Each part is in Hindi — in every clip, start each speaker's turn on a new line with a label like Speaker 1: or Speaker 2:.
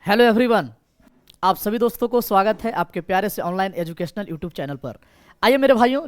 Speaker 1: हेलो एवरीवन, आप सभी दोस्तों को स्वागत है आपके प्यारे से ऑनलाइन एजुकेशनल यूट्यूब चैनल पर। आइए मेरे भाइयों,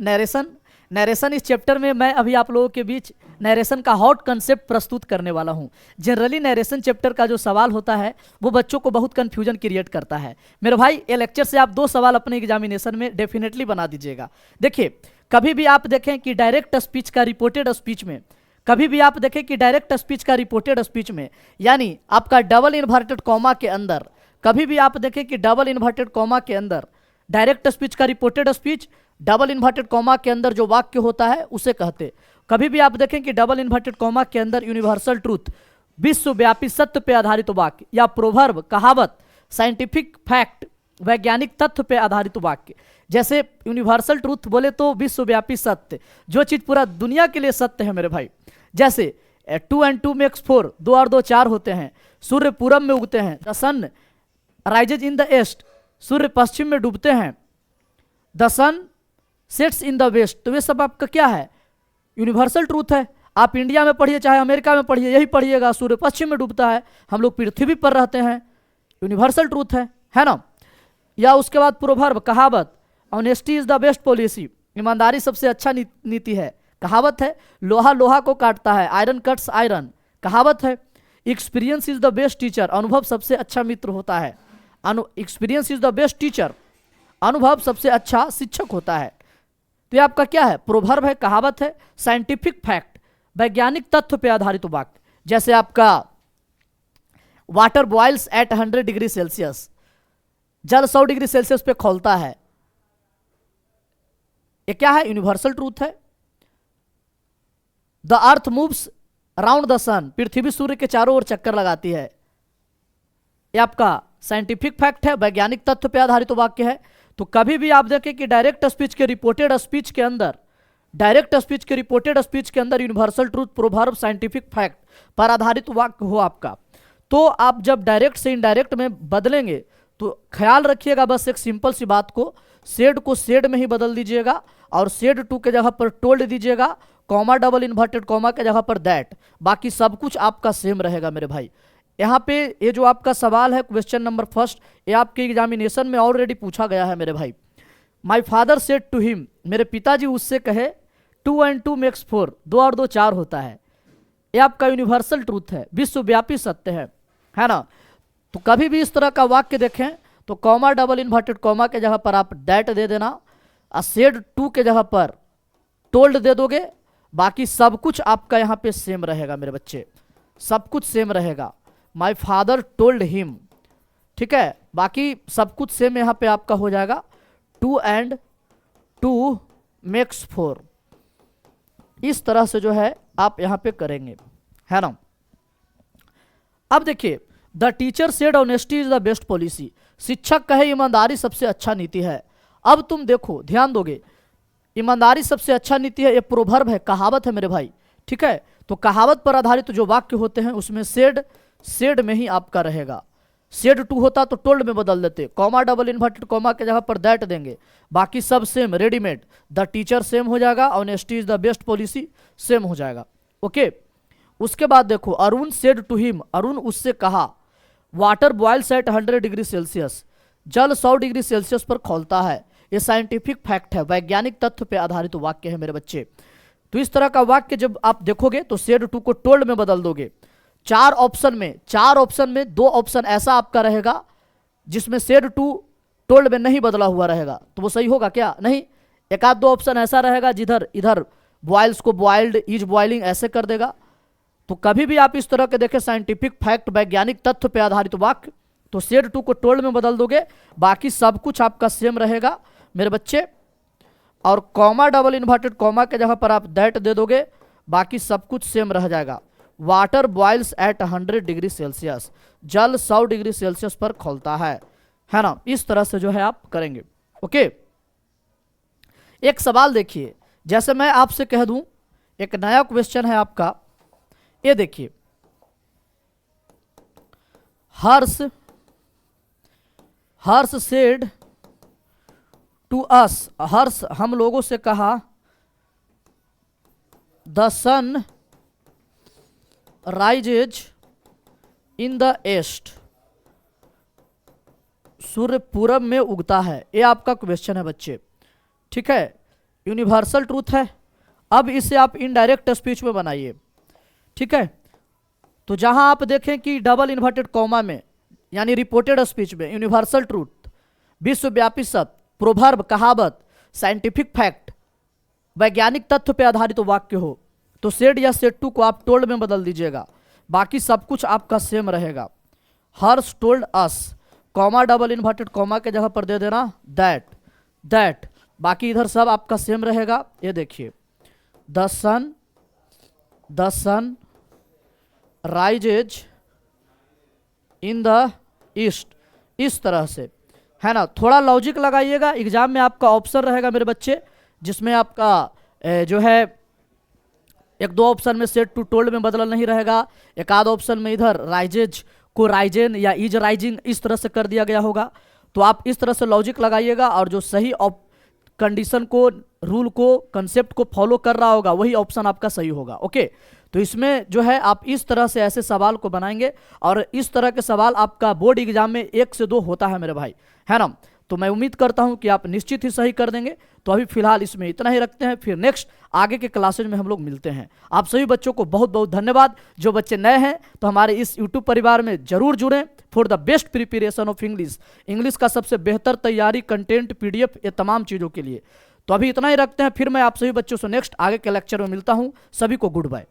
Speaker 1: नरेशन इस चैप्टर में मैं अभी आप लोगों के बीच नरेशन का हॉट कंसेप्ट प्रस्तुत करने वाला हूं। जनरली नरेशन चैप्टर का जो सवाल होता है वो बच्चों को बहुत कन्फ्यूजन क्रिएट करता है। मेरे भाई, ये लेक्चर से आप 2 सवाल अपने एग्जामिनेशन में डेफिनेटली बना दीजिएगा। देखिए, कभी भी आप देखें कि डायरेक्ट स्पीच का रिपोर्टेड स्पीच में, कभी भी आप देखें कि डायरेक्ट स्पीच का रिपोर्टेड स्पीच में, यानी आपका डबल इन्वर्टेड कॉमा के अंदर, कभी भी आप देखें कि डबल इन्वर्टेड कॉमा के अंदर डायरेक्ट स्पीच का reported speech, double inverted comma के अंदर जो वाक्य होता है उसे कहते। कभी भी आप देखें कि डबल इन्वर्टेड कॉमा के अंदर यूनिवर्सल ट्रूथ, विश्वव्यापी सत्य पे आधारित वाक्य, या प्रोवर्ब, कहावत, साइंटिफिक फैक्ट, वैज्ञानिक तथ्य पे आधारित वाक्य। जैसे यूनिवर्सल ट्रूथ बोले तो विश्वव्यापी सत्य, जो चीज पूरा दुनिया के लिए सत्य है मेरे भाई। जैसे 2 and 2 makes 4, 2 और 2 4 होते हैं। सूर्य पूरब में उगते हैं। The sun rises in the east, सूर्य पश्चिम में डूबते हैं। The sun sets in the west, तो ये सब आपका क्या है? यूनिवर्सल ट्रूथ है। आप इंडिया में पढ़िए चाहे अमेरिका में पढ़िए, यही पढ़िएगा, सूर्य पश्चिम में डूबता है, हम लोग पृथ्वी पर रहते हैं, यूनिवर्सल ट्रूथ है ना। या उसके बाद प्रोवर्ब, कहावत, honesty is the best policy, ईमानदारी सबसे अच्छा नीति है, कहावत है। लोहा लोहा को काटता है, आयरन कट्स आयरन, कहावत है। Experience is the best teacher, अनुभव सबसे अच्छा मित्र होता है, experience is the best teacher, अनुभव सबसे अच्छा शिक्षक होता है। तो ये आपका क्या है? प्रोवर्ब है, कहावत है, साइंटिफिक फैक्ट, वैज्ञानिक तथ्य पे आधारित वाक्य। जैसे आपका water boils at 100 degree Celsius, जल 100 डिग्री सेल्सियस पे खौलता है, ये क्या है? यूनिवर्सल ट्रूथ है। The earth moves around the sun, पृथ्वी सूर्य के चारों ओर चक्कर लगाती है, ये आपका साइंटिफिक फैक्ट है, वैज्ञानिक तथ्य पे आधारित वाक्य है। तो कभी भी आप देखें कि डायरेक्ट स्पीच के रिपोर्टेड स्पीच के अंदर, डायरेक्ट स्पीच के रिपोर्टेड स्पीच के अंदर universal truth, proverb, scientific fact पर आधारित वाक्य हो आपका, तो आप जब डायरेक्ट से इनडायरेक्ट में बदलेंगे तो ख्याल रखिएगा बस एक सिंपल सी बात को सेड में ही बदल दीजिएगा, और सेड टू के जगह पर टोल्ड दीजिएगा, कॉमा डबल इन्वर्टेड कॉमा के जगह पर दैट, बाकी सब कुछ आपका सेम रहेगा मेरे भाई। यहाँ पे ये जो आपका सवाल है क्वेश्चन नंबर फर्स्ट, ये आपके एग्जामिनेशन में ऑलरेडी पूछा गया है मेरे भाई। My father said to him, मेरे पिताजी उससे कहे, 2 and 2 makes 4, 2 और 2 4 होता है, ये आपका यूनिवर्सल ट्रूथ है, विश्वव्यापी सत्य है ना। तो कभी भी इस तरह का वाक्य देखें तो कॉमा डबल इन्वर्टेड कॉमा के जगह पर आप दैट दे देना, और सेड टू के जगह पर टोल्ड दे दोगे, बाकी सब कुछ आपका यहाँ पे सेम रहेगा मेरे बच्चे, सब कुछ सेम रहेगा। माई फादर टोल्ड हिम, ठीक है, बाकी सब कुछ सेम यहाँ पे आपका हो जाएगा। 2 and 2 makes 4, इस तरह से जो है आप यहाँ पे करेंगे, है ना। अब देखिए, the teacher said honesty is the best policy, शिक्षक कहे ईमानदारी सबसे अच्छा नीति है। अब तुम देखो, ध्यान दोगे, ईमानदारी सबसे अच्छा नीति है, ये प्रोवर्ब है, कहावत है मेरे भाई, ठीक है। तो कहावत पर आधारित जो वाक्य होते हैं उसमें सेड में ही आपका रहेगा। सेड टू होता तो टोल्ड में बदल देते, कॉमा डबल इन्वर्टेड कॉमा के जगह पर दैट देंगे, बाकी सब same, readymade. The teacher same हो जाएगा, honesty is the best policy same हो जाएगा, ओके। उसके बाद देखो, Arun said to him, Arun उससे कहा, water boils at 100 degree Celsius, जल 100 डिग्री सेल्सियस पर खौलता है, ये साइंटिफिक फैक्ट है, वैज्ञानिक तथ्य पे आधारित वाक्य है मेरे बच्चे। तो इस तरह का वाक्य जब आप देखोगे तो सेड टू को टोल्ड में बदल दोगे। 4 ऑप्शन में 2 ऑप्शन ऐसा आपका रहेगा जिसमें सेड टू टोल्ड में नहीं बदला हुआ रहेगा, तो वो सही होगा क्या? नहीं। एक आध 2 ऑप्शन ऐसा रहेगा जिधर इधर बॉयल्स को बॉइल्ड, इज बॉइलिंग ऐसे कर देगा। तो कभी भी आप इस तरह के देखें साइंटिफिक फैक्ट, वैज्ञानिक तथ्य पे आधारित वाक्य, तो सेड टू को टोल्ड में बदल दोगे, बाकी सब कुछ आपका सेम रहेगा मेरे बच्चे। और कॉमा डबल इन्वर्टेड कॉमा के जगह पर आप दैट दे दोगे, बाकी सब कुछ सेम रह जाएगा। Water boils at 100 degree Celsius, जल 100 डिग्री सेल्सियस पर खौलता है ना। इस तरह से जो है आप करेंगे, ओके। एक सवाल देखिए, जैसे मैं आपसे कह दूं, एक नया क्वेश्चन है आपका, ये देखिए, हर्ष सेड टू अस, हर्ष हम लोगों से कहा, the sun rises in the east, सूर्य पूरब में उगता है, ये आपका क्वेश्चन है बच्चे, ठीक है। यूनिवर्सल ट्रूथ है। अब इसे आप इनडायरेक्ट स्पीच में बनाइए, ठीक है। तो जहां आप देखें कि डबल इन्वर्टेड कॉमा में यानी रिपोर्टेड स्पीच में यूनिवर्सल ट्रूथ, विश्वव्यापी सत्य, प्रोवर्ब कहावत, साइंटिफिक फैक्ट, वैज्ञानिक तथ्य पे आधारित वाक्य हो तो सेड या सेड टू को आप टोल्ड में बदल दीजिएगा, बाकी सब कुछ आपका सेम रहेगा। Harsh told us, comma double inverted comma के जगह पर दे देना दैट, बाकी इधर सब आपका सेम रहेगा। ये देखिए, the sun rises in the east, इस तरह से है ना। थोड़ा लॉजिक लगाइएगा, एग्जाम में आपका ऑप्शन रहेगा मेरे बच्चे, जिसमें आपका जो है एक दो ऑप्शन में सेट टू टोल्ड में बदला नहीं रहेगा, एक आध ऑप्शन में इधर राइजेज को राइजेन या इज राइजिंग इस तरह से कर दिया गया होगा। तो आप इस तरह से लॉजिक लगाइएगा और जो सही कंडीशन को, रूल को, कंसेप्ट को फॉलो कर रहा होगा वही ऑप्शन आपका सही होगा। ओके, तो इसमें जो है आप इस तरह से ऐसे सवाल को बनाएंगे और इस तरह के सवाल आपका बोर्ड एग्जाम में 1 से 2 होता है मेरे भाई, है ना। तो मैं उम्मीद करता हूं कि आप निश्चित ही सही कर देंगे। तो अभी फिलहाल इसमें इतना ही रखते हैं, फिर नेक्स्ट आगे के क्लासेज में हम लोग मिलते हैं। आप सभी बच्चों को बहुत बहुत धन्यवाद। जो बच्चे नए हैं तो हमारे इस यूट्यूब परिवार में जरूर जुड़ें for the best preparation of English का सबसे बेहतर तैयारी, कंटेंट, PDF, ये तमाम चीज़ों के लिए। तो अभी इतना ही रखते हैं, फिर मैं आप सभी बच्चों से नेक्स्ट आगे के लेक्चर में मिलता हूँ। सभी को गुड बाय।